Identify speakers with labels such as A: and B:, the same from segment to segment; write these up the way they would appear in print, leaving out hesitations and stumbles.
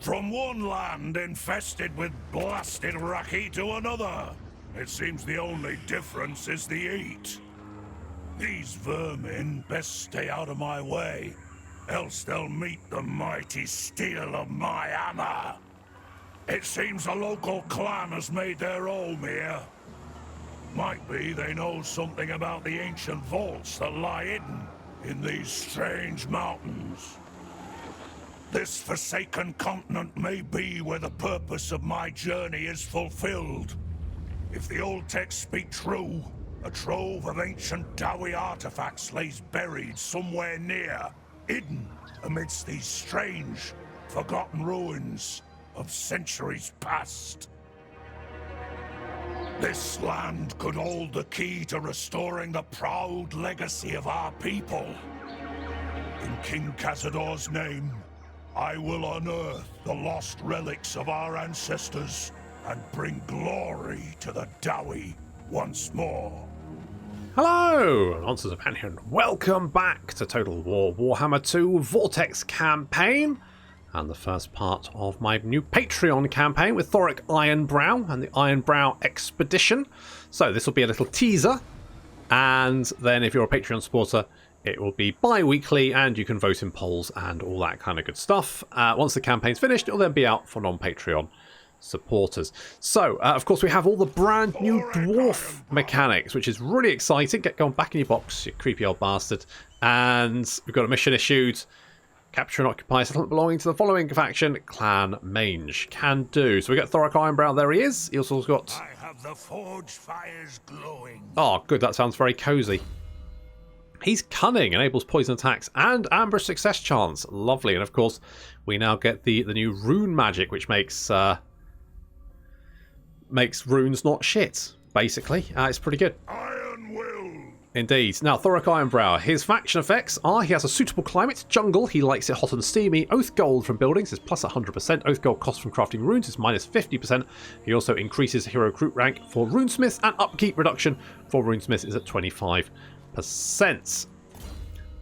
A: From one land infested with blasted Raki to another. It seems the only difference is the heat. These vermin best stay out of my way, else they'll meet the mighty steel of my hammer. It seems a local clan has made their home here. Might be they know something about the ancient vaults that lie hidden in these strange mountains. This forsaken continent may be where the purpose of my journey is fulfilled. If the old texts speak true, a trove of ancient Dawi artifacts lays buried somewhere near, hidden amidst these strange, forgotten ruins of centuries past. This land could hold the key to restoring the proud legacy of our people. In King Cazador's name, I will unearth the lost relics of our ancestors and bring glory to the Dawi once more.
B: Hello, Nonsense of Pan here, and welcome back to Total War Warhammer 2 Vortex Campaign, and the first part of my new Patreon campaign with Thorek Ironbrow and the Ironbrow Expedition. So this will be a little teaser, and then if you're a Patreon supporter, it will be bi-weekly, and you can vote in polls and all that kind of good stuff. Once the campaign's finished, it'll then be out for non-Patreon supporters. So, of course, we have all the brand new dwarf mechanics, which is really exciting. Get going back in your box, you creepy old bastard. And we've got a mission issued. Capture and occupy a settlement belonging to the following faction, Clan Mange. Can do. So we got Thorek Ironbrow, there he is. He also got...
A: I have the forge fires glowing.
B: Oh, good, that sounds very cozy. He's cunning, enables poison attacks and ambush success chance. Lovely. And of course, we now get the new rune magic, which makes runes not shit, basically. It's pretty good.
A: Iron will.
B: Indeed. Now, Thorek Ironbrow, his faction effects are he has a suitable climate, jungle, he likes it hot and steamy, oath gold from buildings is plus 100%, oath gold cost from crafting runes is minus 50%. He also increases hero recruit rank for runesmiths, and upkeep reduction for runesmiths is at 25%.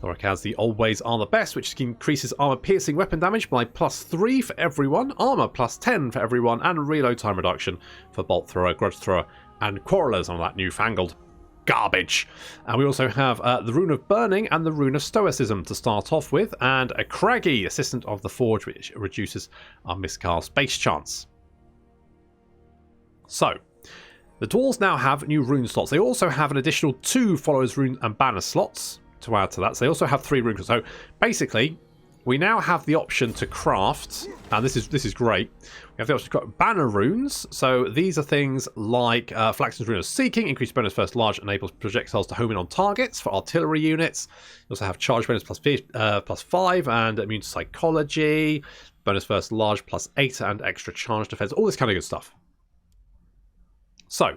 B: Thorek has the always are the best, which increases armor piercing weapon damage by plus 3 for everyone, armor plus 10 for everyone, and reload time reduction for bolt thrower, grudge thrower, and quarrelers on that newfangled garbage. And we also have the rune of burning and the rune of stoicism to start off with, and a craggy assistant of the forge, which reduces our miscast base chance. So the dwarves now have new rune slots. They also have an additional 2 followers rune and banner slots to add to that. So they also have 3 rune slots. So basically, we now have the option to craft, and this is great. We have the option to craft banner runes. So these are things like Flaxton's Rune of Seeking, increased bonus first large, enables projectiles to home in on targets for artillery units. You also have charge bonus plus 5 and immune to psychology, bonus first large plus 8 and extra charge defense, all this kind of good stuff. So,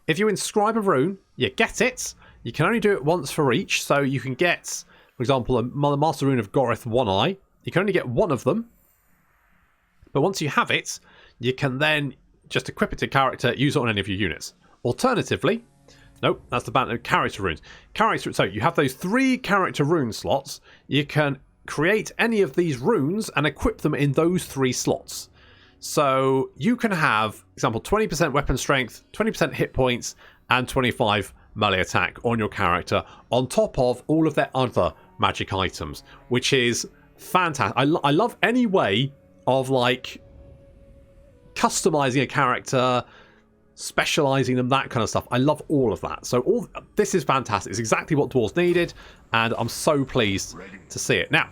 B: if you inscribe a rune, you get it. You can only do it once for each. So you can get, for example, the Master Rune of Goreth One Eye. You can only get one of them. But once you have it, you can then just equip it to character, use it on any of your units. Alternatively, nope, that's the band of character runes. So you have those 3 character rune slots. You can create any of these runes and equip them in those 3 slots. So you can have, for example, 20% weapon strength, 20% hit points, and 25 melee attack on your character, on top of all of their other magic items, which is fantastic. I love any way of like customizing a character, specializing them, that kind of stuff. I love all of that. So this is fantastic. It's exactly what dwarves needed, and I'm so pleased to see it. Now,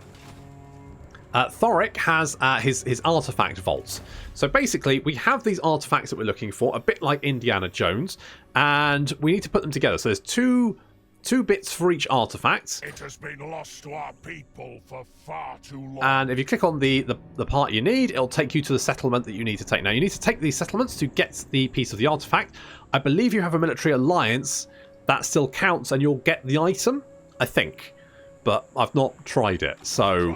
B: Thorek has his artifact vaults. So basically, we have these artifacts that we're looking for, a bit like Indiana Jones, and we need to put them together. So there's two bits for each artifact.
A: It has been lost to our people for far too long.
B: And if you click on the part you need, it'll take you to the settlement that you need to take. Now, you need to take these settlements to get the piece of the artifact. I believe you have a military alliance. That still counts, and you'll get the item, I think. But I've not tried it, so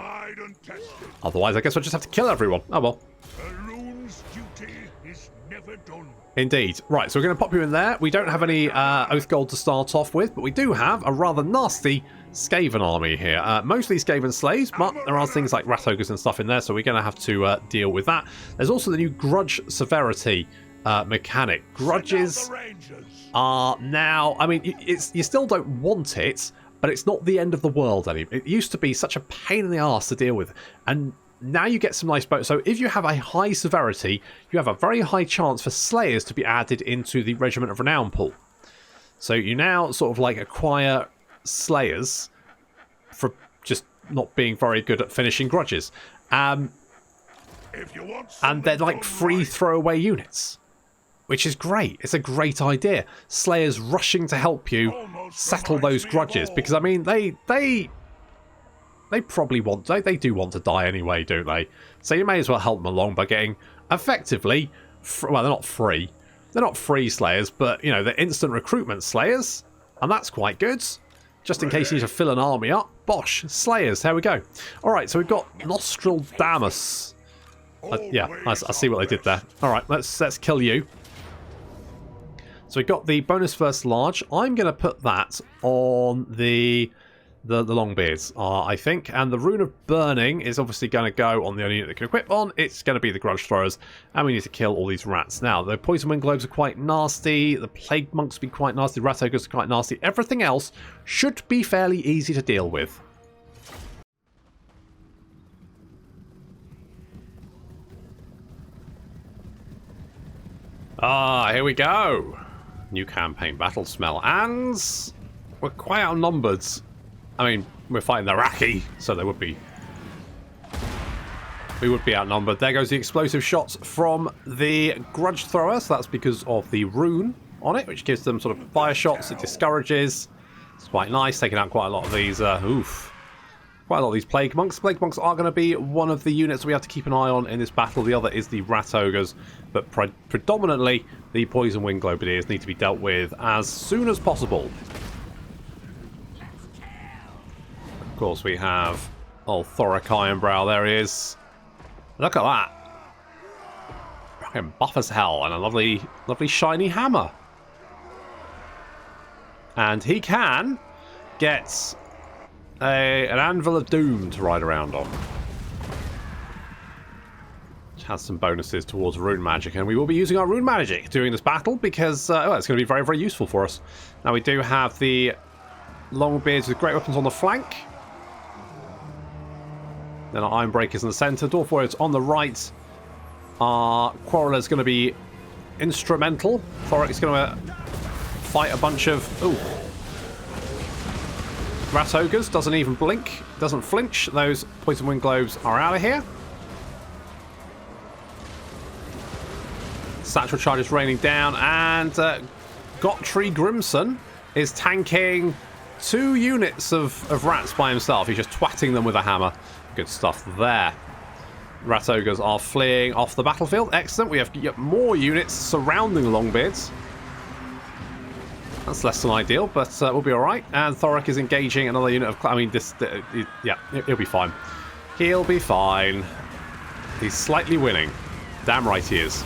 B: otherwise I guess I'll just have to kill everyone. Oh well.
A: A rune's duty is never done.
B: Indeed. Right, so we're going to pop you in there. We don't have any oath gold to start off with, but we do have a rather nasty Skaven army here. Mostly Skaven slaves, but there are things like rat ogres and stuff in there, so we're going to have to deal with that. There's also the new grudge severity mechanic. Grudges are now, I mean, you still don't want it, but it's not the end of the world anymore. It used to be such a pain in the arse to deal with, and now you get some nice bonus. So if you have a high severity, you have a very high chance for slayers to be added into the Regiment of Renown pool. So you now sort of like acquire slayers for just not being very good at finishing grudges. And they're like free throwaway units, which is great. It's a great idea. Slayers rushing to help you settle those grudges, because I mean they probably want, they do want to die anyway, don't they? So you may as well help them along by getting effectively, well, they're not free. They're not free slayers, but, you know, they're instant recruitment slayers, and that's quite good. Just in case you need to fill an army up. Bosh, slayers, there we go. All right, so we've got Nostradamus. Yeah, I see what they did there. All right, let's kill you. So we've got the bonus first large. I'm going to put that on the Longbeards, I think. And the Rune of Burning is obviously going to go on the only unit that can equip on. It's going to be the Grudge Throwers. And we need to kill all these rats. Now, the Poison Wind Globes are quite nasty. The Plague Monks will be quite nasty. Rat Ogres are quite nasty. Everything else should be fairly easy to deal with. Here we go. New campaign, battle smell. And we're quite outnumbered. I mean, we're fighting the Raki, so we would be outnumbered. There goes the explosive shots from the Grudge Thrower, so that's because of the rune on it, which gives them sort of fire shots. It discourages. It's quite nice, taking out quite a lot of these, quite a lot of these Plague Monks. Plague Monks are going to be one of the units we have to keep an eye on in this battle. The other is the Rat Ogres, but predominantly the Poison Wind Globadiers need to be dealt with as soon as possible. Of course, we have old Thorek Ironbrow. There he is. Look at that. Fucking buff as hell, and a lovely, lovely shiny hammer. And he can get an Anvil of Doom to ride around on, which has some bonuses towards rune magic, and we will be using our rune magic during this battle because well, it's going to be very, very useful for us. Now we do have the Longbeards with great weapons on the flank. Then our Ironbreakers in the centre. Dwarf Warriors on the right. Our Quarreler's going to be instrumental. Thorek's going to fight a bunch of... Ooh. Rat Ogres. Doesn't even blink. Doesn't flinch. Those Poison Wind Globes are out of here. Satchel Charge is raining down. And Gottry Grimson is tanking 2 units of rats by himself. He's just twatting them with a hammer. Good stuff there. Rat Ogres are fleeing off the battlefield. Excellent. We have more units surrounding the Longbeards. That's less than ideal, but we'll be alright. And Thorek is engaging another unit of... I mean, yeah, he'll be fine. He'll be fine. He's slightly winning. Damn right he is.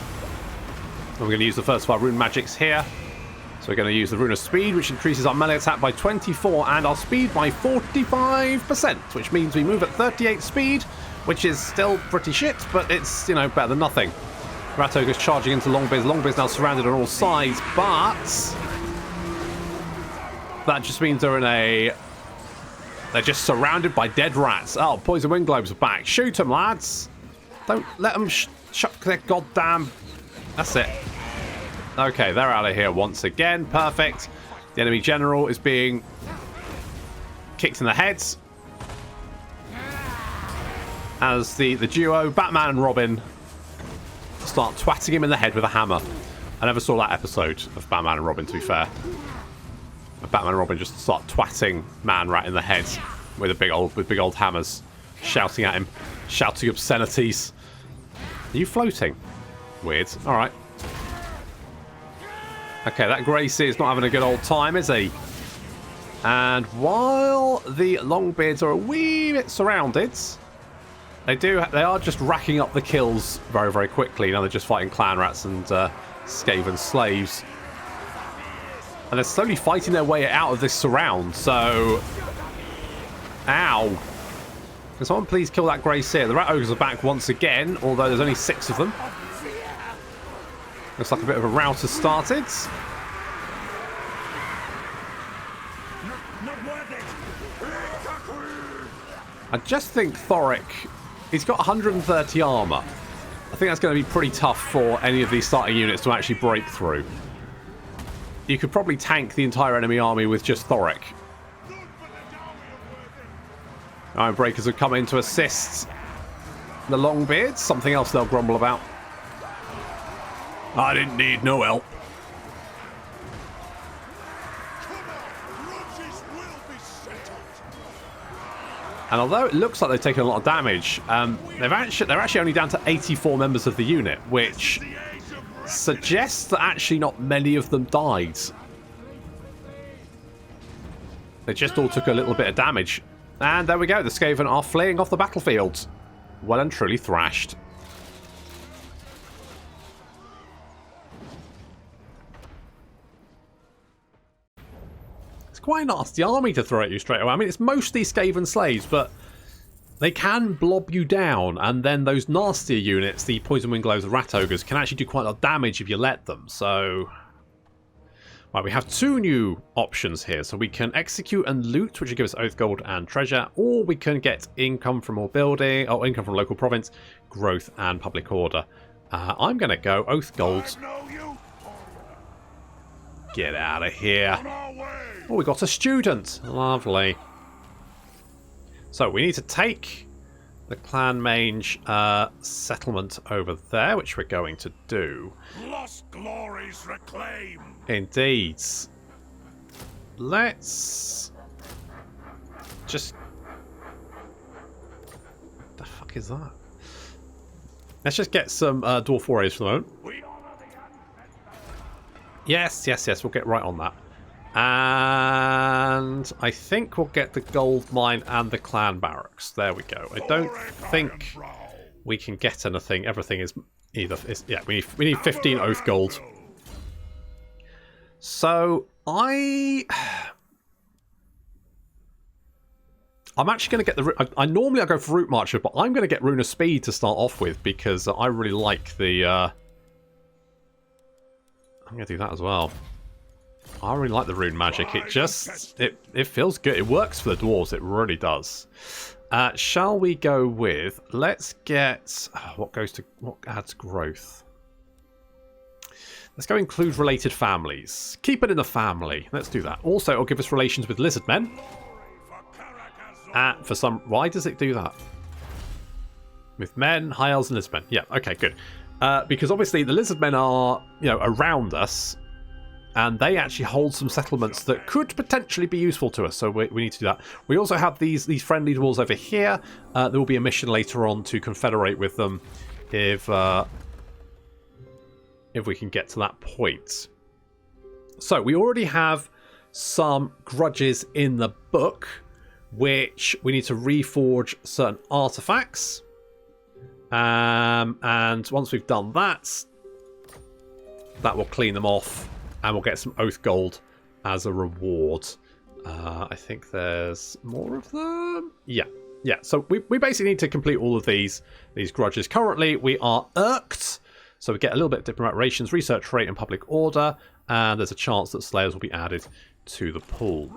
B: And we're going to use the first of our rune magics here. So we're going to use the Rune of Speed, which increases our melee attack by 24 and our speed by 45%, which means we move at 38 speed, which is still pretty shit, but it's, you know, better than nothing. Rat Ogre's charging into Longbeards. Longbeards now surrounded on all sides, but that just means they're just surrounded by dead rats. Oh, Poison Wind Globes are back. Shoot them, lads. Don't let them chuck their goddamn... That's it. Okay, they're out of here once again. Perfect. The enemy general is being kicked in the head as the duo, Batman and Robin, start twatting him in the head with a hammer. I never saw that episode of Batman and Robin, to be fair. Batman and Robin just start twatting Man Rat in the head with big old hammers, shouting at him, shouting obscenities. Are you floating? Weird. All right. Okay, that Gracie is not having a good old time, is he? And while the Longbeards are a wee bit surrounded, they are just racking up the kills very, very quickly. Now they're just fighting clan rats and Skaven slaves. And they're slowly fighting their way out of this surround, so Ow. Can someone please kill that grey seer? The rat ogres are back once again, although there's only 6 of them. Looks like a bit of a rout has started. I just think Thorek, he's got 130 armour. I think that's going to be pretty tough for any of these starting units to actually break through. You could probably tank the entire enemy army with just Thorek. Ironbreakers have come in to assist the Longbeards. Something else they'll grumble about. I didn't need no help. And although it looks like they've taken a lot of damage, they're actually only down to 84 members of the unit, which suggests that actually not many of them died. They just all took a little bit of damage. And there we go, the Skaven are fleeing off the battlefield. Well and truly thrashed. It's quite a nasty army to throw at you straight away. I mean, it's mostly Skaven slaves, but they can blob you down, and then those nastier units, the Poison Wind Glows, the Rat Ogres, can actually do quite a lot of damage if you let them, so... Right, we have 2 new options here. So we can execute and loot, which will give us Oath Gold and treasure, or we can get income from more building, or income from local province, growth, and public order. I'm going to go Oath Gold. Get out of here. Oh, we got a student. Lovely. So we need to take the Clan Mange settlement over there, which we're going to do.
A: Lost glories reclaimed.
B: Indeed. Let's just... the fuck is that? Let's just get some dwarf warriors for the moment. Yes, yes, yes. We'll get right on that. And I think we'll get the gold mine and the clan barracks. There we go. I don't think we can get anything. Everything is either... yeah, we need 15 oath gold. So I'm actually going to get the... I normally go for Route Marcher, but I'm going to get Rune of Speed to start off with because I really like the... I'm going to do that as well. I really like the rune magic. It just... It feels good. It works for the dwarves. It really does. Shall we go with... Let's get... what adds growth? Let's go include related families. Keep it in the family. Let's do that. Also, it'll give us relations with lizard men. For some... Why does it do that? With men, high elves, and lizard men. Yeah, okay, good. Because obviously the lizard men are, you know, around us. And they actually hold some settlements that could potentially be useful to us. So we need to do that. We also have these friendly dwarves over here. There will be a mission later on to confederate with them if we can get to that point. So we already have some grudges in the book, which we need to reforge certain artifacts. And once we've done that, that will clean them off. And we'll get some Oath Gold as a reward. I think there's more of them. Yeah. So we basically need to complete all of these grudges. Currently, we are irked. So we get a little bit of diplomatic relations, research rate, and public order. And there's a chance that Slayers will be added to the pool.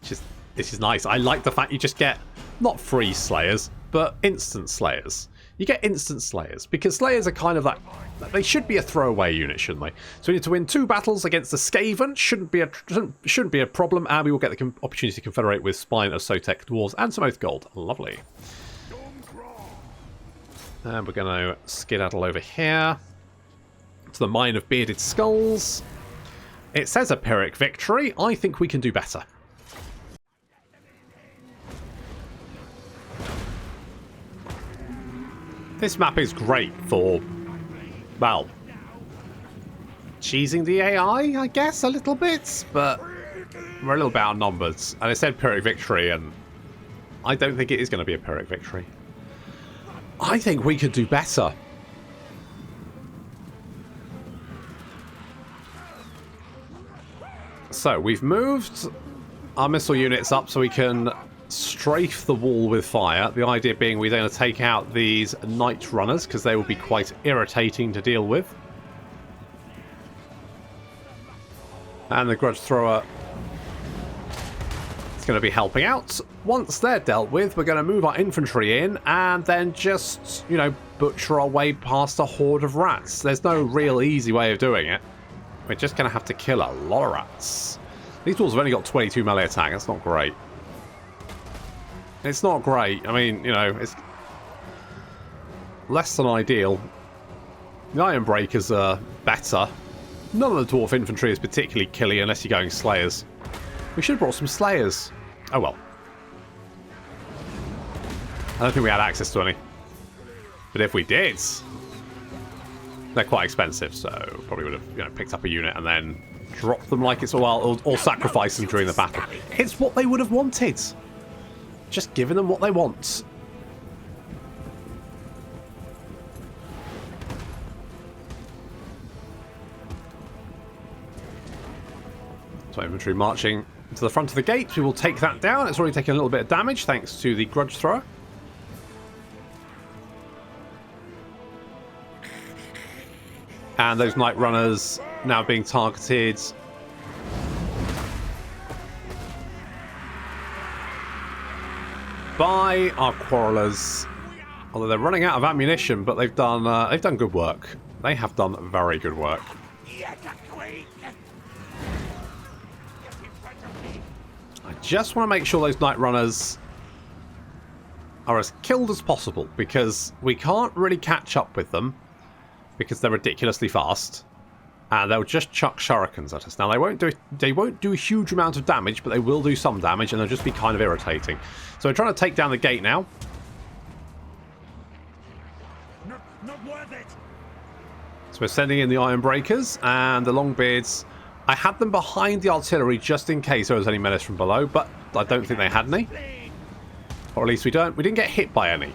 B: This is nice. I like the fact you just get not free Slayers, but instant Slayers. You get instant Slayers, because Slayers are kind of like... They should be a throwaway unit, shouldn't they? So we need to win 2 battles against the Skaven. Shouldn't be a problem, and we will get the opportunity to confederate with Spine of Sotek Dwarves and some Oath Gold. Lovely. And we're going to skedaddle over here to the Mine of Bearded Skulls. It says a Pyrrhic victory. I think we can do better. This map is great for, well, cheesing the AI, I guess, a little bit, but we're a little bit outnumbered. And it said Pyrrhic victory, and I don't think it is going to be a Pyrrhic victory. I think we could do better. So, we've moved our missile units up so we can strafe the wall with fire. The idea being we're going to take out these night runners because they will be quite irritating to deal with. And the grudge thrower is going to be helping out. Once they're dealt with, we're going to move our infantry in and then just, you know, butcher our way past a horde of rats. There's no real easy way of doing it. We're just going to have to kill a lot of rats. These tools have only got 22 melee attack. That's not great. It's not great. I mean, you know, it's less than ideal. The Iron Breakers are better. None of the Dwarf infantry is particularly killy unless you're going Slayers. We should have brought some Slayers. Oh well. I don't think we had access to any. But if we did, they're quite expensive, so probably would have, you know, picked up a unit and then dropped them like it's a while, or sacrificed them during the battle. It's what they would have wanted. Just giving them what they want. So infantry marching to the front of the gate. We will take that down. It's already taken a little bit of damage thanks to the grudge thrower. And those night runners now being targeted. By our quarrelers. Although they're running out of ammunition, but they've done good work. They have done very good work. I just want to make sure those night runners are as killed as possible, because we can't really catch up with them because they're ridiculously fast. And they'll just chuck shurikens at us. Now they won't do a huge amount of damage, but they will do some damage, and they'll just be kind of irritating. So we're trying to take down the gate now.
A: Not worth it.
B: So we're sending in the Iron Breakers and the Longbeards. I had them behind the artillery just in case there was any menace from below, but I don't think they had any. Or at least we didn't get hit by any.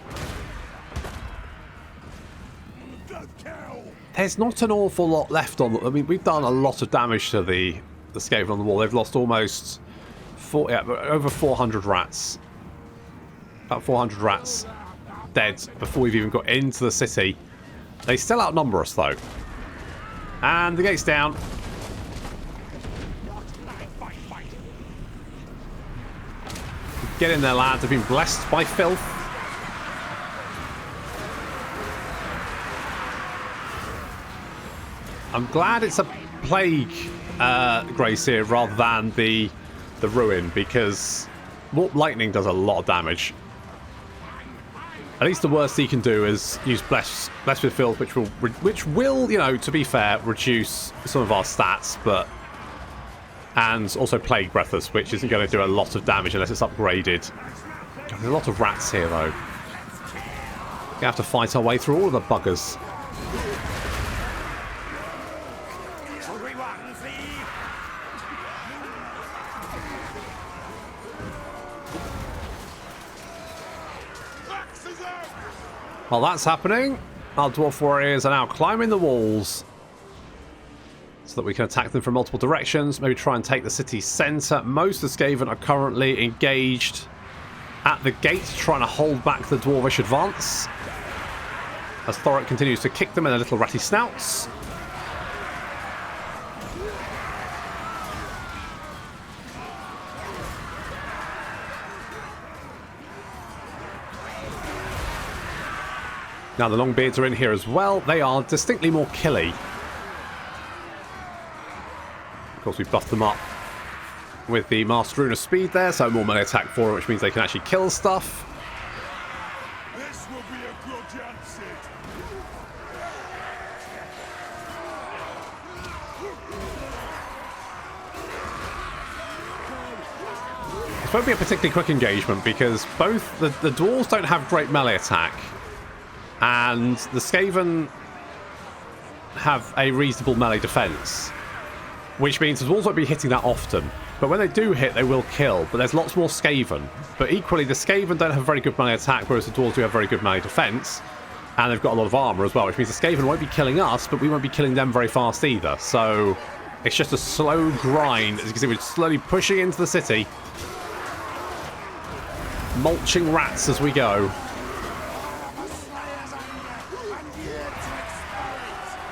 B: There's not an awful lot left on them. I mean, we've done a lot of damage to the Skaven on the wall. They've lost almost over 400 rats. About 400 rats dead before we've even got into the city. They still outnumber us, though. And the gate's down. Get in there, lads. They've been blessed by filth. I'm glad it's a plague grace here rather than the ruin, because warp lightning does a lot of damage. At least the worst he can do is use bless with filth, which will, you know, to be fair, reduce some of our stats, and also plague breathless, which isn't going to do a lot of damage unless it's upgraded. There's a lot of rats here though. We're gonna have to fight our way through all of the buggers. While that's happening, our dwarf warriors are now climbing the walls so that we can attack them from multiple directions, maybe try and take the city centre. Most of the Skaven are currently engaged at the gate, trying to hold back the dwarvish advance, as Thorek continues to kick them in their little ratty snouts. Now the Longbeards are in here as well. They are distinctly more killy. Of course, we've buffed them up with the Master Rune of Speed there, so more melee attack for it, which means they can actually kill stuff.
A: This will be a good answer.
B: This won't be a particularly quick engagement because both the dwarves don't have great melee attack, and the Skaven have a reasonable melee defense, which means the dwarves won't be hitting that often. But when they do hit, they will kill. But there's lots more Skaven. But equally, the Skaven don't have very good melee attack, whereas the dwarves do have very good melee defense. And they've got a lot of armor as well, which means the Skaven won't be killing us, but we won't be killing them very fast either. So It's just a slow grind. As you can see, we're slowly pushing into the city. Mulching rats as we go.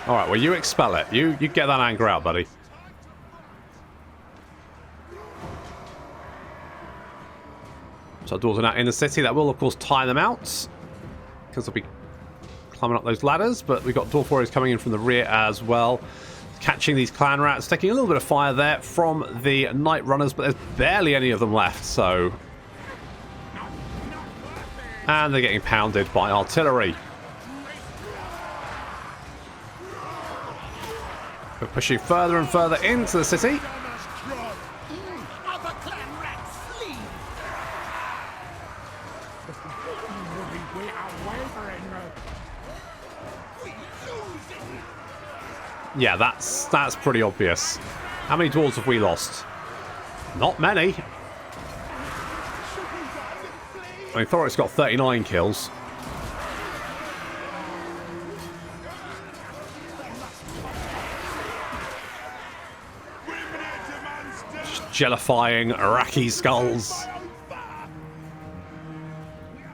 B: Alright, well, you expel it. You get that anger out, buddy. So doors are now in the city. That will, of course, tire them out. Because they'll be climbing up those ladders. But we've got Dwarf Warriors coming in from the rear as well. Catching these clan rats. Taking a little bit of fire there from the Night Runners. But there's barely any of them left, so... And they're getting pounded by artillery. We're pushing further and further into the city. Yeah, that's pretty obvious. How many dwarves have we lost? Not many. I mean, Thorek's got 39 kills. Just jellifying Raki skulls.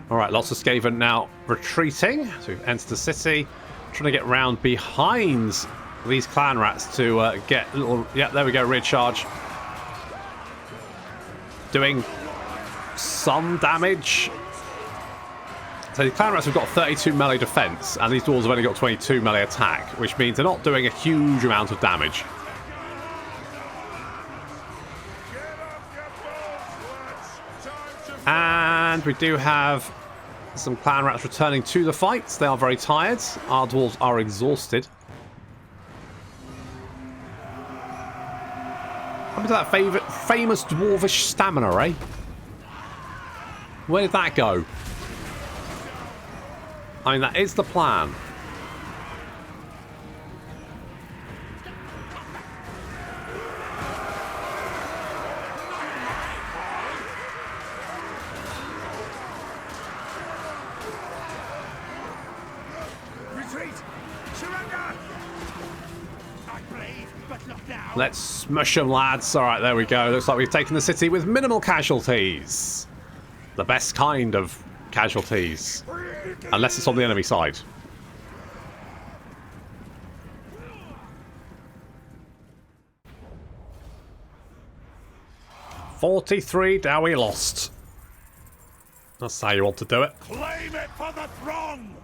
B: Alright, lots of Skaven now retreating. So we've entered the city. Trying to get round behind these clan rats to get a little... Yeah, there we go, rear charge. Doing some damage. So the clan rats have got 32 melee defense, and these dwarves have only got 22 melee attack, which means they're not doing a huge amount of damage. And we do have some clan rats returning to the fight. They are very tired. Our dwarves are exhausted. What happened to that famous dwarvish stamina, eh? Where did that go? I mean, that is the plan.
A: Retreat! Surrender! I brave, but not now.
B: Let's smush them, lads. All right, there we go. Looks like we've taken the city with minimal casualties. The best kind of casualties. Unless it's on the enemy side. $43 Dowie lost. That's how you want to do it.
A: Claim it for the throng!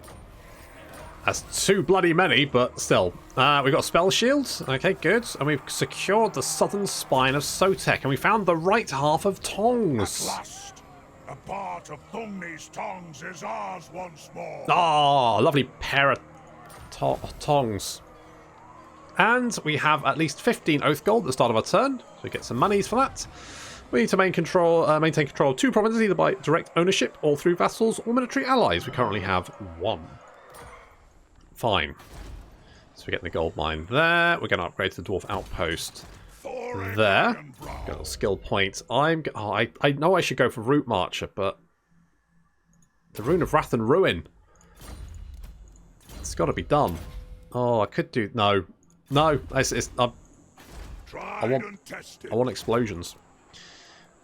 B: That's too bloody many, but still. We've got spell shields. Okay, good. And we've secured the southern spine of Sotek. And we found the right half of Tongs.
A: At last, a part of Thungni's tongs is ours once more.
B: Oh, lovely pair of tongs. And we have at least 15 oath gold at the start of our turn. So we get some monies for that. We need to maintain control of 2 provinces, either by direct ownership or through vassals or military allies. We currently have 1. Fine. So we're getting the gold mine there. We're going to upgrade to the dwarf outpost there. Got a skill point. I know I should go for Root Marcher, but the Rune of Wrath and Ruin. It's got to be done. Oh, I could do... No. No. I want explosions.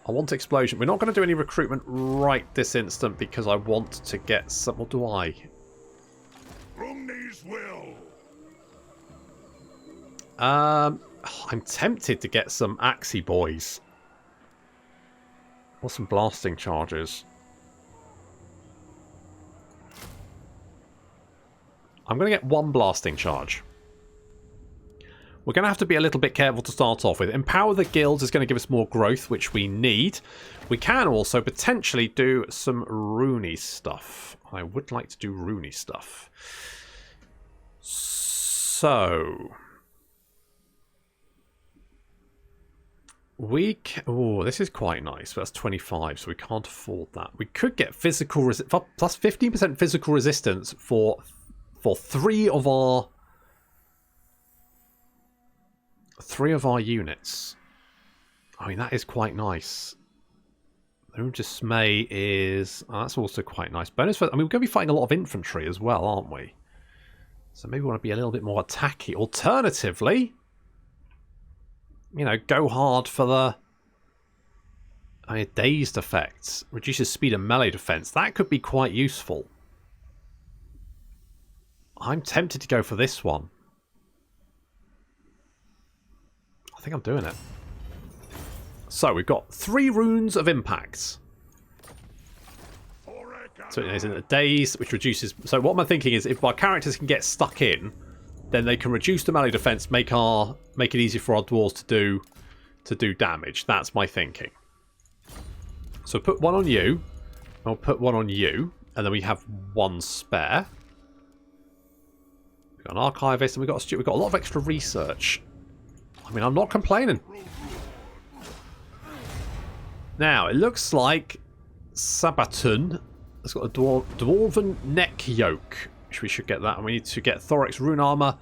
B: I want explosion. We're not going to do any recruitment right this instant because I want to get some... What do I?
A: Thungni's will.
B: I'm tempted to get some Axie boys. Or some blasting charges. I'm going to get 1 blasting charge. We're going to have to be a little bit careful to start off with. Empower the guilds is going to give us more growth, which we need. We can also potentially do some runey stuff. I would like to do runey stuff. So... Oh, this is quite nice. But that's 25, so we can't afford that. We could get physical plus 15% physical resistance for 3 of our units. I mean, that is quite nice. The Rune Dismay is... Oh, that's also quite nice. Bonus for... I mean, we're going to be fighting a lot of infantry as well, aren't we? So maybe we want to be a little bit more attacky. Alternatively... you know, go hard for the... I mean, dazed effects. Reduces speed and melee defense. That could be quite useful. I'm tempted to go for this one. I think I'm doing it. So we've got 3 runes of impact. So it is in the daze, which reduces... So what I'm thinking is if our characters can get stuck in, then they can reduce the melee defense, make it easier for our dwarves to do damage. That's my thinking. So put one on you. I'll put one on you, and then we have 1 spare. We've got an archivist, and we've got a lot of extra research. I mean, I'm not complaining. Now, it looks like Sabatun has got a dwarven neck yoke, which we should get that. And we need to get Thorek's rune armor.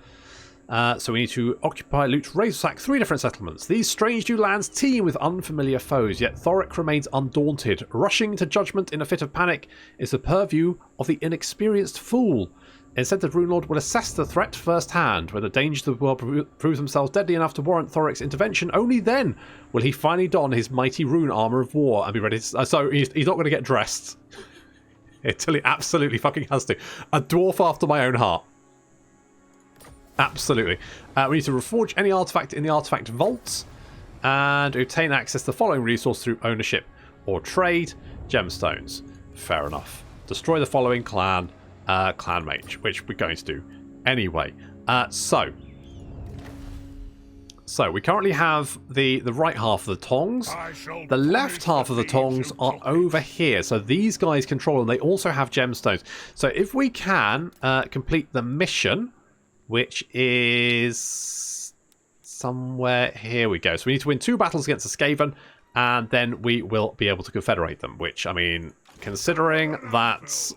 B: So we need to occupy, loot, raise, sack 3 different settlements. These strange new lands teem with unfamiliar foes, yet Thorek remains undaunted. Rushing to judgment in a fit of panic is the purview of the inexperienced fool. Instead, the Rune Lord will assess the threat firsthand. When the dangers of the world prove themselves deadly enough to warrant Thorek's intervention, only then will he finally don his mighty rune armor of war and be ready to... So he's not going to get dressed until he absolutely fucking has to. A dwarf after my own heart. Absolutely. We need to reforge any artifact in the artifact vault and obtain access to the following resource through ownership or trade. Gemstones. Fair enough. Destroy the following clan mage, which we're going to do anyway. So we currently have the right half of the tongs. The left half of the tongs are over here. So these guys control them. They also have gemstones. So if we can complete the mission, which is somewhere... Here we go. So we need to win 2 battles against the Skaven, and then we will be able to confederate them, which, I mean, considering that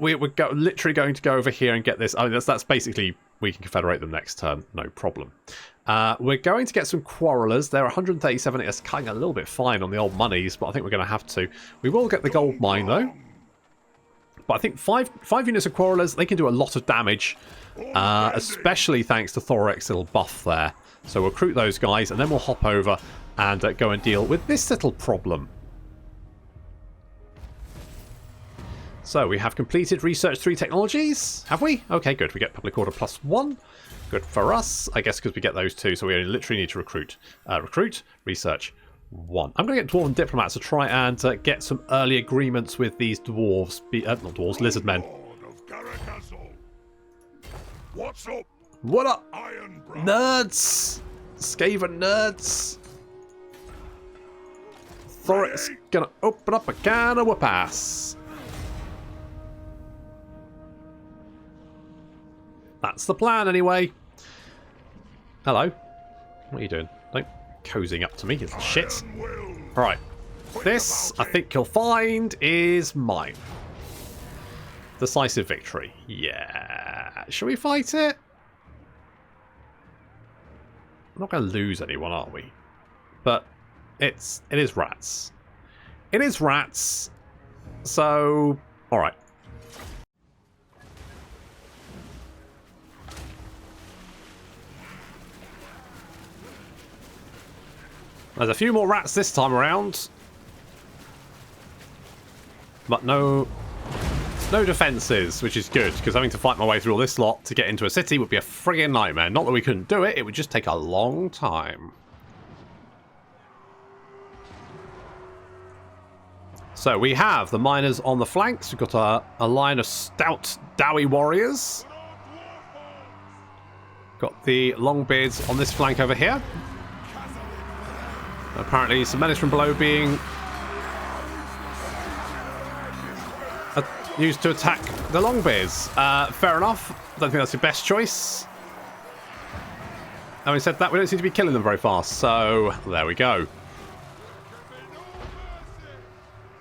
B: we're literally going to go over here and get this... I mean, that's basically... We can confederate them next turn, no problem. We're going to get some quarrelers. They're 137. It's cutting a little bit fine on the old monies, but I think we're going to have to. We will get the gold mine, though. But I think five units of quarrelers, they can do a lot of damage, especially thanks to Thorek's little buff there. So we'll recruit those guys, and then we'll hop over and go and deal with this little problem. So we have completed Research 3 technologies, have we? Okay, good. We get Public Order +1. Good for us, I guess, because we get those 2. So we literally need to recruit. Recruit, Research 1. I'm going to get Dwarven Diplomats to try and get some early agreements with these dwarves. Not dwarves, lizard men.
A: What's up?
B: What up?
A: Ironbrow.
B: Nerds! Skaven nerds! Thorek's gonna open up a can of whoop-ass. That's the plan, anyway. Hello. What are you doing? Don't cozying up to me, you little shit. Right. This, I think you'll find, is mine. Decisive victory. Yeah. Shall we fight it? We're not going to lose anyone, are we? But it is rats. It is rats. So, all right. There's a few more rats this time around. But no defences, which is good, because having to fight my way through all this lot to get into a city would be a friggin' nightmare. Not that we couldn't do it, it would just take a long time. So we have the miners on the flanks. We've got a line of stout, doughy warriors. Got the Longbeards on this flank over here. Apparently some menace from below being used to attack the Longbeards. Fair enough. Don't think that's the best choice. Having said that, we don't seem to be killing them very fast, so there we go.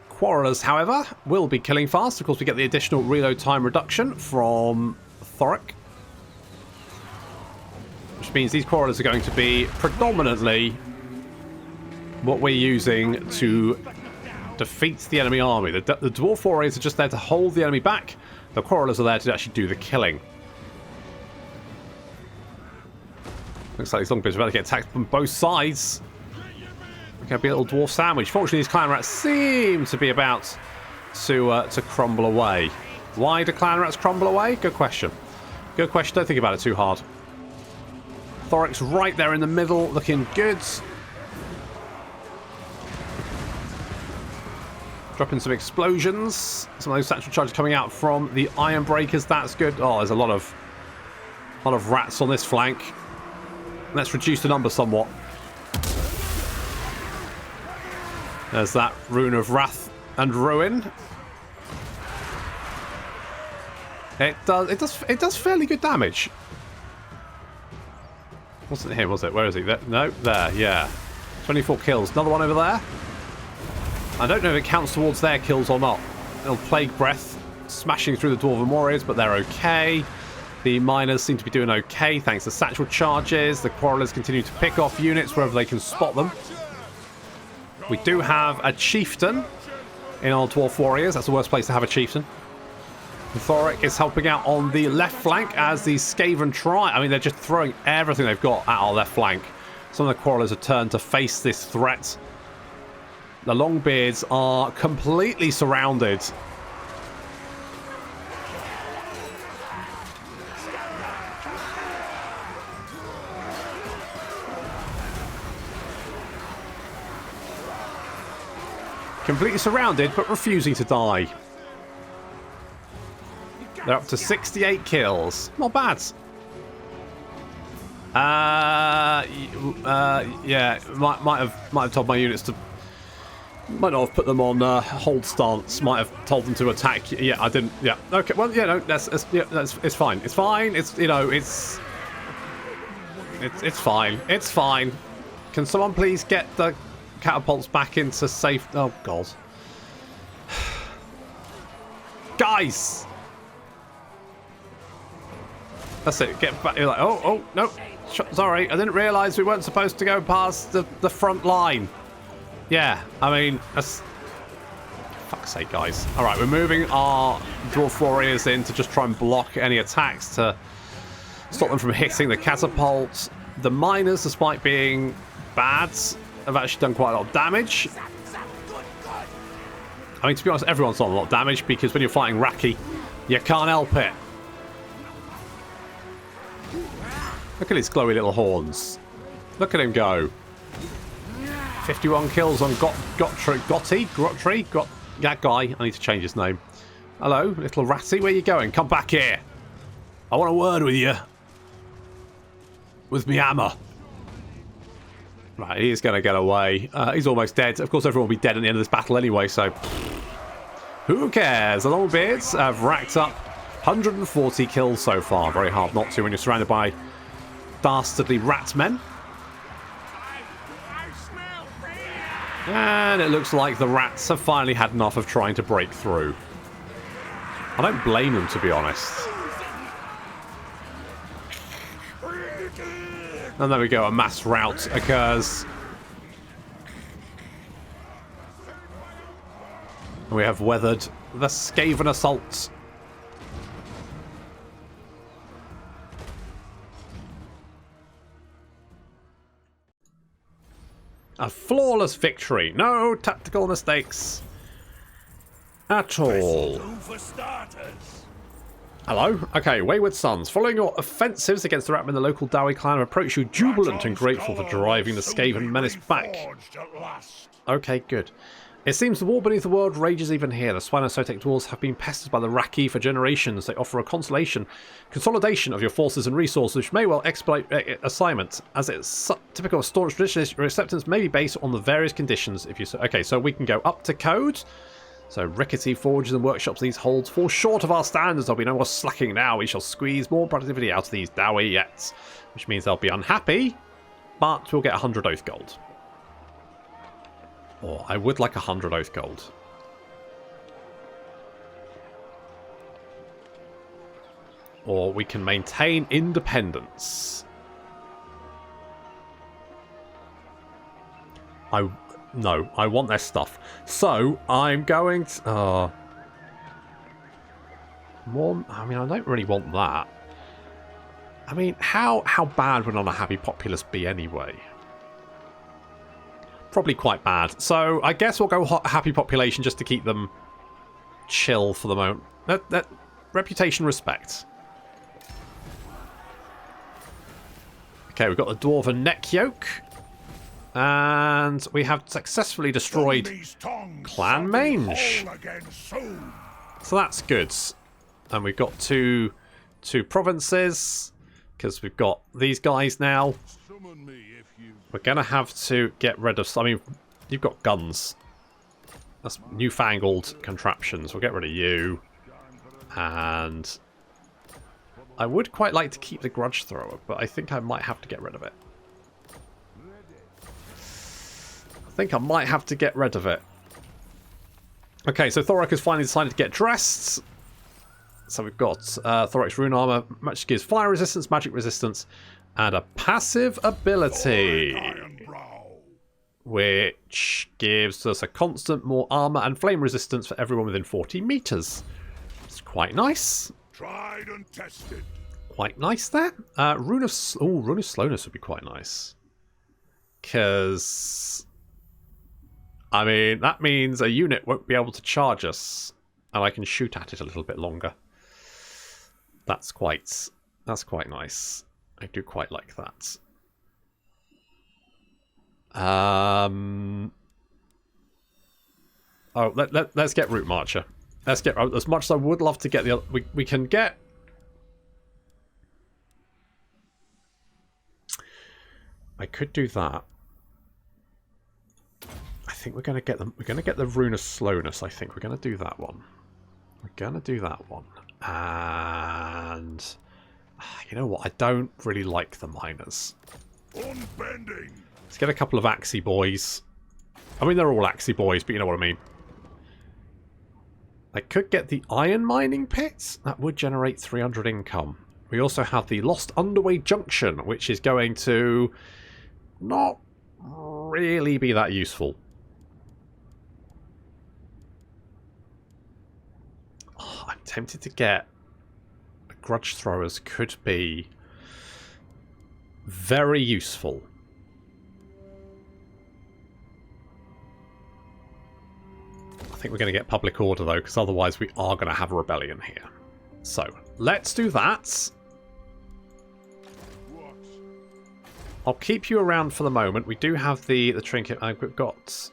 B: Quarrelers, however, will be killing fast. Of course, we get the additional reload time reduction from Thorek, which means these quarrelers are going to be predominantly what we're using to defeat the enemy army. The Dwarf Warriors are just there to hold the enemy back. The Quarrelers are there to actually do the killing. Looks like these longbeards are about to get attacked from both sides. Going to be a little dwarf sandwich. Fortunately, these clan rats seem to be about to crumble away. Why do clan rats crumble away? Good question. Good question. Don't think about it too hard. Thorek's right there in the middle, looking good. Dropping some explosions. Some of those satchel charges coming out from the iron breakers. That's good. Oh, there's a lot of rats on this flank. Let's reduce the number somewhat. There's that rune of wrath and ruin. It does fairly good damage. Wasn't here, was it? Where is he? There, no, there, yeah. 24 kills. Another one over there. I don't know if it counts towards their kills or not. Little plague breath smashing through the dwarven warriors, but they're okay. The miners seem to be doing okay thanks to satchel charges. The quarrelers continue to pick off units wherever they can spot them. We do have a chieftain in our dwarf warriors. That's the worst place to have a chieftain. Thorek is helping out on the left flank as the Skaven try. I mean, they're just throwing everything they've got at our left flank. Some of the quarrelers have turned to face this threat. The Longbeards are completely surrounded. Completely surrounded, but refusing to die. They're up to 68 kills. Not bad. Yeah, might have told my units to. Might not have put them on hold stance. Might have told them to attack. Yeah, I didn't. Yeah. Okay. Well, yeah, no, it's fine. It's fine. It's it's fine. It's fine. Can someone please get the catapults back into safe? Oh God, guys. That's it. Get back. You're like, oh, no. Sorry, I didn't realise we weren't supposed to go past the front line. Yeah, I mean, that's... Fuck's sake, guys. Alright, we're moving our dwarf warriors in to just try and block any attacks to stop them from hitting the catapults. The miners, despite being bad, have actually done quite a lot of damage. I mean, to be honest, everyone's done a lot of damage because when you're fighting Raki, you can't help it. Look at his glowy little horns. Look at him go. 51 kills on Gotti? That guy. I need to change his name. Hello, little ratty. Where you going? Come back here. I want a word with you. With me hammer. Right, he's going to get away. He's almost dead. Of course, everyone will be dead at the end of this battle anyway, so... Who cares? The Longbeards have racked up 140 kills so far. Very hard not to when you're surrounded by dastardly rat men. And it looks like the rats have finally had enough of trying to break through. I don't blame them, to be honest. And there we go, a mass rout occurs. We have weathered the Skaven assault. A flawless victory. No tactical mistakes at all. Hello? Okay, Wayward Sons. Following your offensives against the Ratmen, the local Dowie clan have approached you jubilant and grateful for driving the Skaven menace back. Okay, good. It seems the war beneath the world rages even here. The Swinosotek dwarves have been pestered by the Raki for generations. They offer a consolidation of your forces and resources, which may well expedite assignment. As it's typical of staunch traditionalists, your acceptance may be based on the various conditions. If you okay, so we can go up to code. So rickety forges and workshops these holds fall short of our standards. There'll be no more slacking now. We shall squeeze more productivity out of these Dowie yet, which means they'll be unhappy, but we'll get 100 oath gold. Oh, I would like 100 oath gold. Or we can maintain independence. No, I want their stuff. So, I'm going to... more... I mean, I don't really want that. I mean, how bad would an unhappy populace be anyway? Probably quite bad. So I guess we'll go happy population just to keep them chill for the moment. That reputation respect. Okay, we've got the Dwarven neck yoke. And we have successfully destroyed Clan Mange. So that's good. And we've got two provinces, because we've got these guys now. We're going to have to get rid of... I mean, you've got guns. That's newfangled contraptions. We'll get rid of you. And I would quite like to keep the grudge thrower, but I think I might have to get rid of it. Okay, so Thorek has finally decided to get dressed. So we've got Thorek's rune armor, which gives fire resistance, magic resistance, and a passive ability, which gives us a constant more armor and flame resistance for everyone within 40 meters. It's quite nice.
A: Tried and tested.
B: Quite nice there. Rune of slowness would be quite nice, because I mean that means a unit won't be able to charge us, and I can shoot at it a little bit longer. That's quite nice. I do quite like that. Let's get Root Marcher. Let's get, as much as I would love to get the other, we can get. I could do that. I think we're going to get them. We're going to get the Rune of Slowness. I think we're going to do that one. And you know what? I don't really like the miners.
A: Unbending.
B: Let's get a couple of Axie boys. I mean, they're all Axie boys, but you know what I mean. I could get the iron mining pits. That would generate 300 income. We also have the Lost Underway Junction, which is going to not really be that useful. Oh, I'm tempted to get grudge throwers. Could be very useful. I think we're going to get public order though, because otherwise we are going to have a rebellion here. So let's do that. I'll keep you around for the moment. We do have the trinket. We've got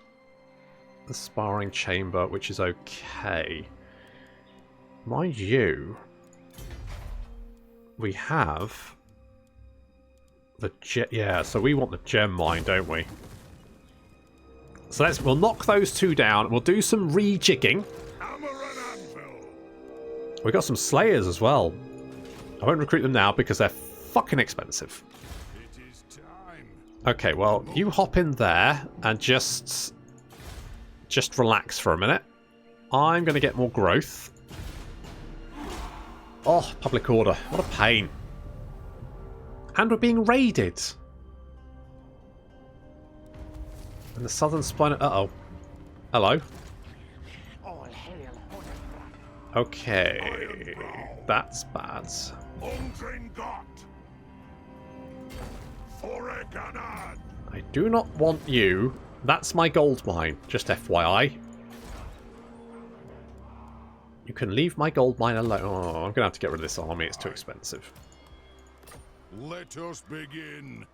B: the sparring chamber, which is okay. Mind you, we have the yeah. So we want the gem mine, don't we? So we'll knock those two down. We'll do some rejigging. We got some slayers as well. I won't recruit them now because they're fucking expensive. Okay, well, you hop in there and just relax for a minute. I'm going to get more growth. Oh, public order. What a pain. And we're being raided. And the southern spine... Uh-oh. Hello. Okay. That's bad. I do not want you. That's my gold mine, just FYI. You can leave my gold mine alone. Oh, I'm going to have to get rid of this army. It's too expensive.
A: Let us begin.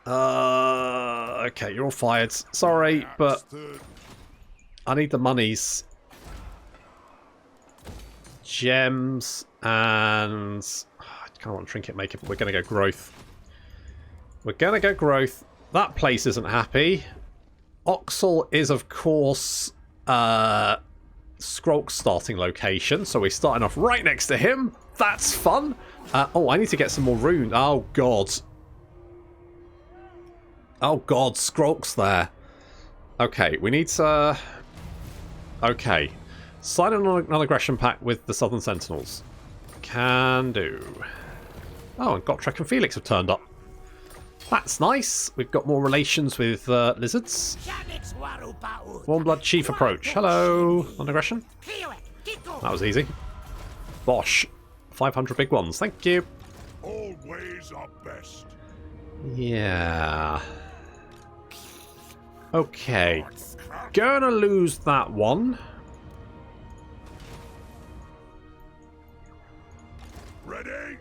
B: Okay, you're all fired. Sorry, but I need the monies. Gems and... I kind of want trinket maker, but we're going to go growth. We're going to go growth. That place isn't happy. Oxel is, of course, Skrolk's starting location, so we're starting off right next to him. That's fun. Oh, I need to get some more runes. Oh, God. Oh, God, Skrolk's there. Okay, we need to... Okay. Sign an non-aggression pact with the Southern Sentinels. Can do. Oh, and Gotrek and Felix have turned up. That's nice. We've got more relations with lizards. Warmblood Chief approach. Hello. Non-aggression. That was easy. Bosh. 500 big ones. Thank you.
A: Old ways are best.
B: Yeah. Okay. Gonna lose that one.
A: Ready?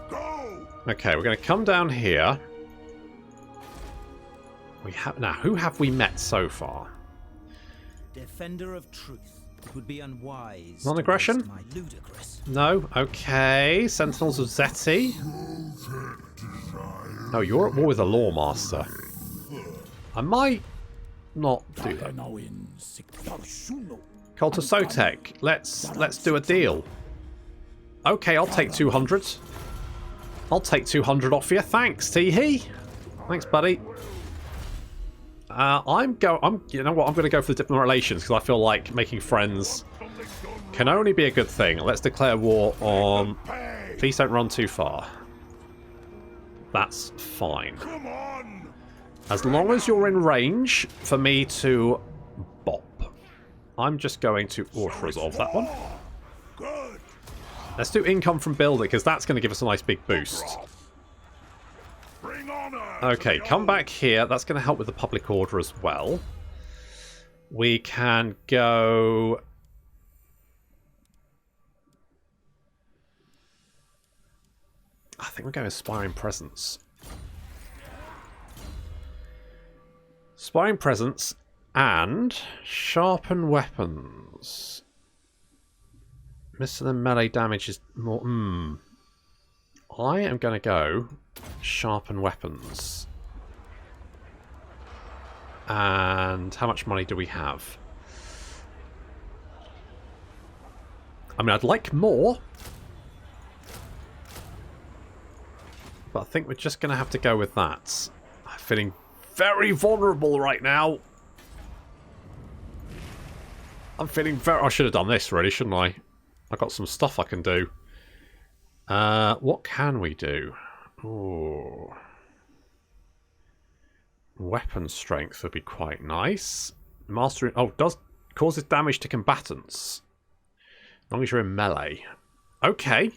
A: Go!
B: Okay, we're gonna come down here. We have now. Who have we met so far?
C: Defender of truth. It would be unwise.
B: Non-aggression?
C: To waste my ludicrous.
B: No. Okay. Sentinels of Zeti. Oh, you're at war with the Lawmaster. I might not do that. Cult of Sotek. Let's do a deal. Okay, I'll take 200. I'll take 200 off you. Thanks, Teehee. Thanks, buddy. You know what? I'm going to go for the diplomatic relations because I feel like making friends can only be a good thing. Let's declare war on. Please don't run too far. That's fine.
A: Come on!
B: As long as you're in range for me to bop. I'm just going to auto-resolve that one.
A: Good.
B: Let's do income from building because that's going to give us a nice big boost.
A: Bring honor.
B: Okay, come back here. That's going to help with the public order as well. We can go... I think we're going Inspiring Presence. Inspiring Presence and Sharpen Weapons. Missile and melee damage is more... I am going to go Sharpen Weapons. And how much money do we have? I mean, I'd like more. But I think we're just going to have to go with that. I'm feeling very vulnerable right now. I'm feeling very... I should have done this, really, shouldn't I? I've got some stuff I can do. What can we do? Ooh. Weapon strength would be quite nice. Mastering... Oh, causes damage to combatants. As long as you're in melee. Okay.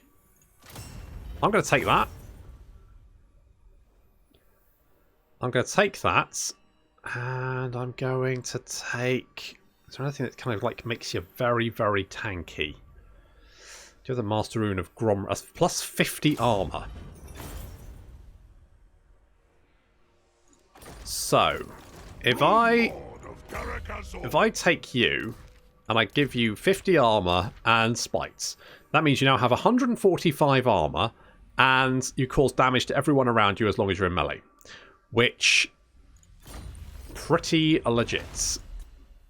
B: I'm going to take that. I'm going to take that. And I'm going to take... Is there anything that kind of like makes you very, very tanky? Do you have the Master Rune of Grom... plus 50 armor. So, if I take you and I give you 50 armor and spikes, that means you now have 145 armor and you cause damage to everyone around you as long as you're in melee. Which, pretty legit.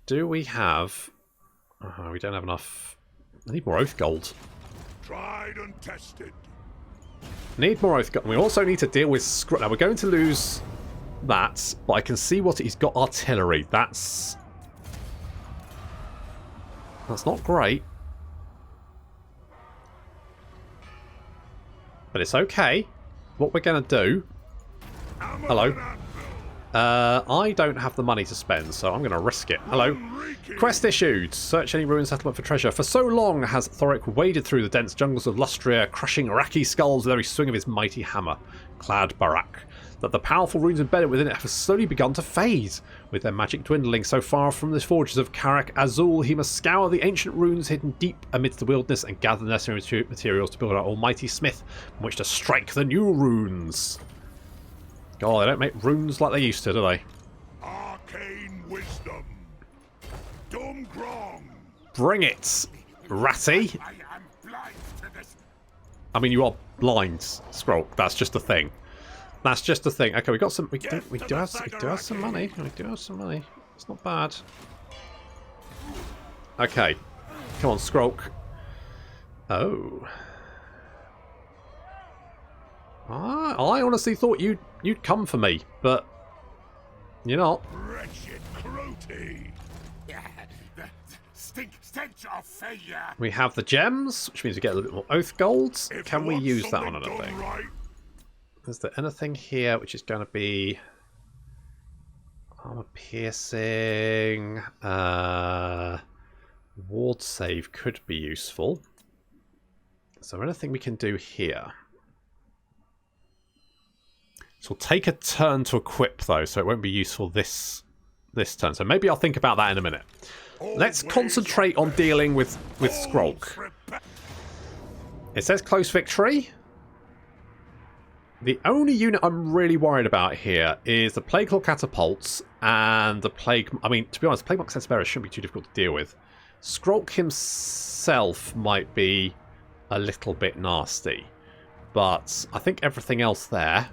B: Do we have... we don't have enough... I need more Oath Gold.
A: Tried and tested.
B: Need more Oath Gold. We also need to deal with Skrolk. Now, we're going to lose that, but I can see what he's got. Artillery. That's not great. But it's okay. What we're going to do... Hello. I don't have the money to spend, so I'm going to risk it. Hello. Quest issued. Search any ruined settlement for treasure. For so long has Thorek waded through the dense jungles of Lustria, crushing Raki skulls with every swing of his mighty hammer-clad Barak, that the powerful runes embedded within it have slowly begun to fade. With their magic dwindling so far from the forges of Karak Azul, he must scour the ancient runes hidden deep amidst the wilderness and gather the necessary materials to build an almighty smith from which to strike the new runes. God, they don't make runes like they used to, do they?
A: Arcane wisdom. Dum Grong.
B: Bring it, Ratty.
A: I am blind to this.
B: I mean, you are blind, Skrolk. That's just a thing. That's just a thing. Okay, we got some. We do have some money. We do have some money. It's not bad. Okay, come on, Skrolk. Oh. I honestly thought you'd come for me, but you're not.
A: Wretched Crotty. Stench of failure.
B: We have the gems, which means we get a little bit more Oath Golds. Can we use that on anything?
A: Right.
B: Is there anything here which is going to be armor piercing? Ward save could be useful. So anything we can do here? So we'll take a turn to equip, though, so it won't be useful this turn. So maybe I'll think about that in a minute. Let's concentrate on dealing with Skrolk. It says close victory. The only unit I'm really worried about here is the Plague Claw Catapults and the Plague... I mean, to be honest, Plague Monk Sense Bearers shouldn't be too difficult to deal with. Skrolk himself might be a little bit nasty. But I think everything else there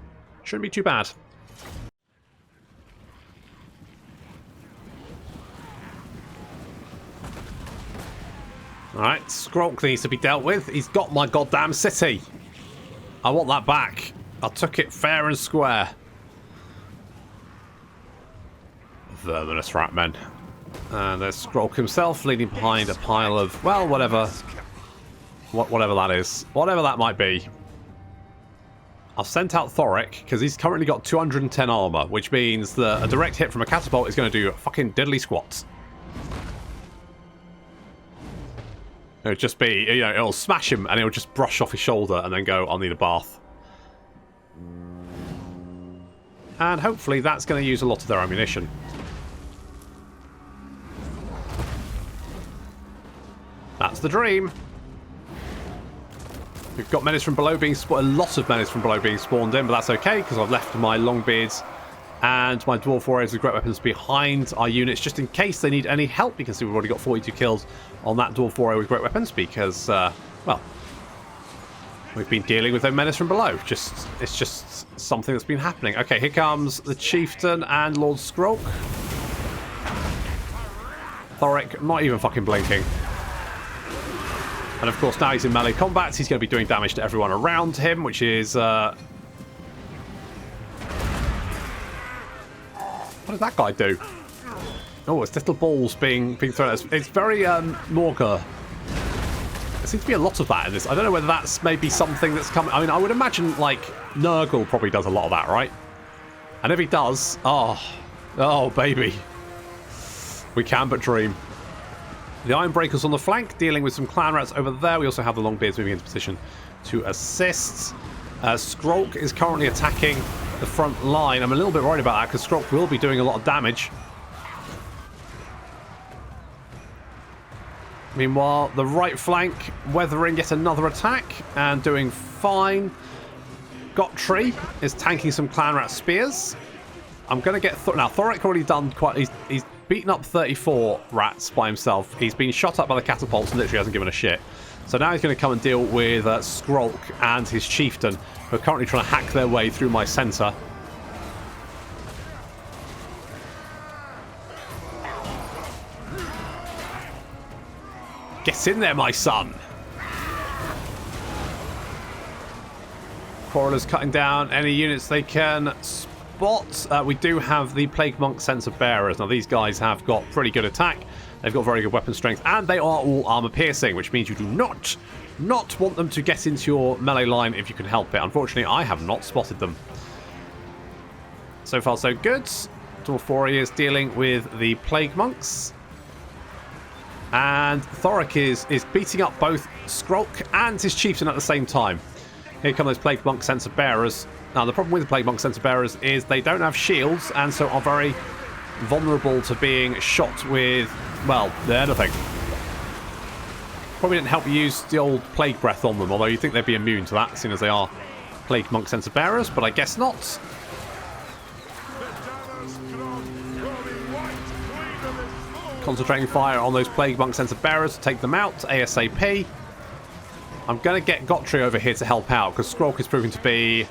B: shouldn't be too bad. Alright, Skrolk needs to be dealt with. He's got my goddamn city. I want that back. I took it fair and square. Verminous rat men. And there's Skrolk himself leading behind a pile of, well, whatever. Whatever that is. Whatever that might be. I've sent out Thorek because he's currently got 210 armor, which means that a direct hit from a catapult is going to do fucking diddly squats. It'll just be, you know, it'll smash him and it'll just brush off his shoulder and then go, I'll need a bath. And hopefully that's going to use a lot of their ammunition. That's the dream. We've got menace from below being spawned, a lot of menace from below being spawned in, but that's okay because I've left my Longbeards and my Dwarf Warriors with great weapons behind our units just in case they need any help. You can see we've already got 42 kills on that Dwarf Warrior with great weapons because, well, we've been dealing with their menace from below. It's just something that's been happening. Okay, here comes the Chieftain and Lord Skrolk. Thorek not even fucking blinking. And of course, now he's in melee combat. He's going to be doing damage to everyone around him, which is... What did that guy do? Oh, it's little balls being thrown at us. It's very Morga. There seems to be a lot of that in this. I don't know whether that's maybe something that's coming... I mean, I would imagine, like, Nurgle probably does a lot of that, right? And if he does... Oh, baby. We can but dream. The Ironbreakers on the flank, dealing with some clan rats over there. We also have the Longbeards moving into position to assist. Skrolk is currently attacking the front line. I'm a little bit worried about that because Skrolk will be doing a lot of damage. Meanwhile, the right flank weathering yet another attack and doing fine. Gottree is tanking some clan rat spears. I'm going to get... Now, Thorek already done quite... He's beaten up 34 rats by himself. He's been shot up by the catapults and literally hasn't given a shit. So now he's going to come and deal with Skrolk and his Chieftain, who are currently trying to hack their way through my centre. Get in there, my son! Quarrelers cutting down any units they can spot. We do have the Plague Monk Sensor Bearers. Now, these guys have got pretty good attack. They've got very good weapon strength, and they are all armor piercing, which means you do not want them to get into your melee line if you can help it. Unfortunately, I have not spotted them. So far, so good. Dwarf Warriors dealing with the Plague Monks. And Thorek is beating up both Skrolk and his Chieftain at the same time. Here come those Plague Monk Sensor Bearers. Now, the problem with the Plague Monk Sensor Bearers is they don't have shields and so are very vulnerable to being shot with, well, anything. Probably didn't help you use the old Plague Breath on them, although you'd think they'd be immune to that, seeing as they are Plague Monk Sensor Bearers, but I guess not. Concentrating fire on those Plague Monk Sensor Bearers to take them out ASAP. I'm going to get Gottree over here to help out, because Skrolk is proving to be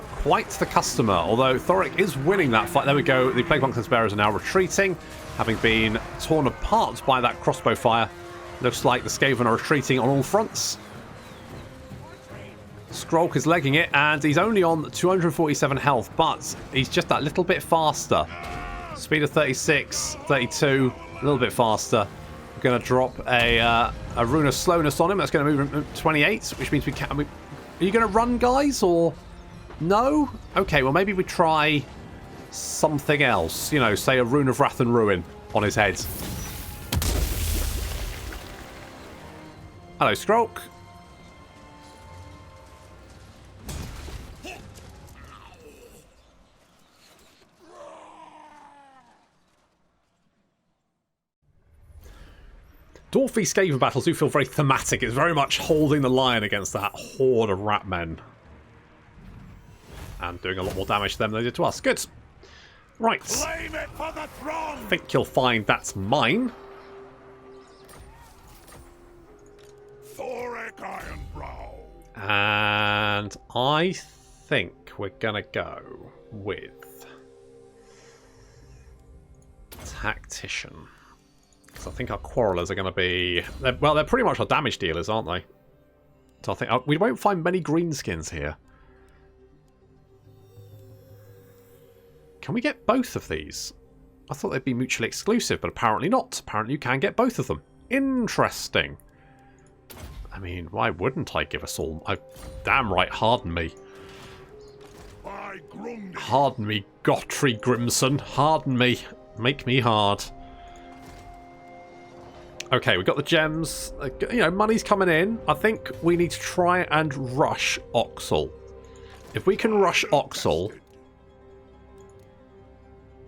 B: quite the customer, although Thorek is winning that fight. There we go. The Plague Monk Sensor Bearers are now retreating, having been torn apart by that crossbow fire. Looks like the Skaven are retreating on all fronts. Skrolk is legging it, and he's only on 247 health, but he's just that little bit faster. Speed of 36, 32, a little bit faster. We're going to drop a rune of slowness on him. That's going to move him to 28, which means we can... are you going to run, guys, or... No? Okay, well, maybe we try something else. You know, say a Rune of Wrath and Ruin on his head. Hello, Skrolk. Dwarfy Skaven battles do feel very thematic. It's very much holding the line against that horde of rat men. And doing a lot more damage to them than they did to us. Good. Right.
A: Claim it for the throne!
B: I think you'll find that's mine.
A: Thorek Ironbrow.
B: And I think we're going to go with Tactician. Because I think our Quarrelers are going to be... Well, they're pretty much our damage dealers, aren't they? So I think we won't find many greenskins here. Can we get both of these? I thought they'd be mutually exclusive, but apparently not. Apparently you can get both of them. Interesting. I mean, why wouldn't I give us all... damn right, harden me. Harden me, Gottfried Grimson. Harden me. Make me hard. Okay, we've got the gems. You know, money's coming in. I think we need to try and rush Oxel. If we can rush Oxel,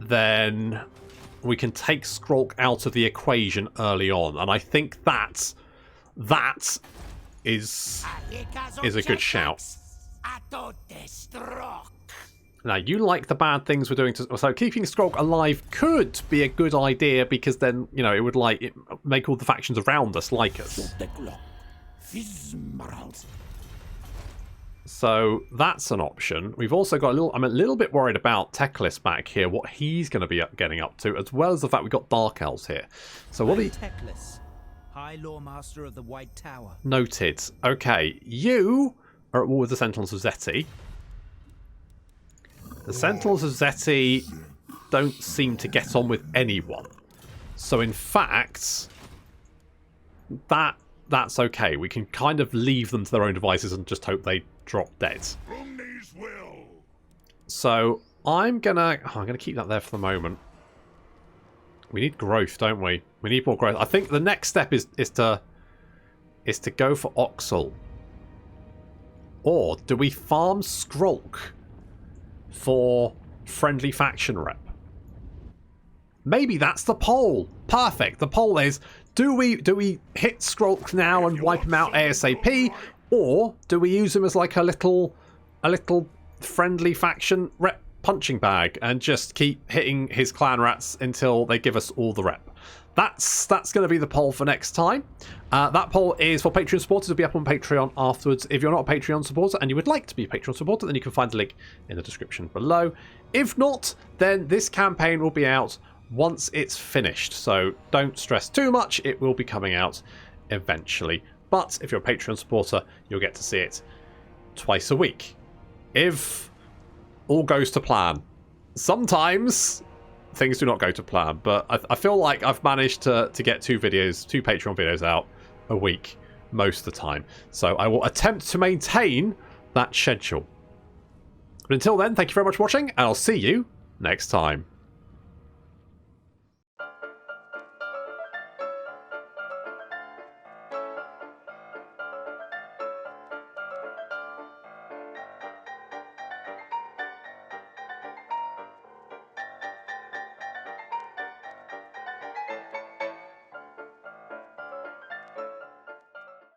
B: then we can take Skrolk out of the equation early on. And I think that is a good shout. Now, you like the bad things we're doing to... So keeping Skrolk alive could be a good idea because then, you know, it would make all the factions around us like us. So that's an option. We've also got I'm a little bit worried about Teclis back here, what he's going to be getting up to, as well as the fact we've got Dark Elves here. So what
C: Teclis, High Lore Master of the White Tower.
B: Noted. Okay, you are at war with the Sentinels of Zeti. The Sentinels of Zeti don't seem to get on with anyone. So in fact, that's okay. We can kind of leave them to their own devices and just hope they drop dead. So I'm gonna keep that there for the moment. We need growth, don't we? We need more growth. I think the next step is to go for Oxel. Or do we farm Skrolk for friendly faction rep? Maybe that's the poll. Perfect. The poll is: do we hit Skrolk now and wipe him out ASAP, or do we use him as like a little friendly faction rep punching bag and just keep hitting his clan rats until they give us all the rep? That's going to be the poll for next time. That poll is for Patreon supporters. It'll be up on Patreon afterwards. If you're not a Patreon supporter and you would like to be a Patreon supporter, then you can find the link in the description below. If not, then this campaign will be out once it's finished. So don't stress too much. It will be coming out eventually. But if you're a Patreon supporter, you'll get to see it twice a week. If all goes to plan. Sometimes things do not go to plan, but I feel like I've managed to get two Patreon videos out a week most of the time. So I will attempt to maintain that schedule. But until then, thank you very much for watching, and I'll see you next time.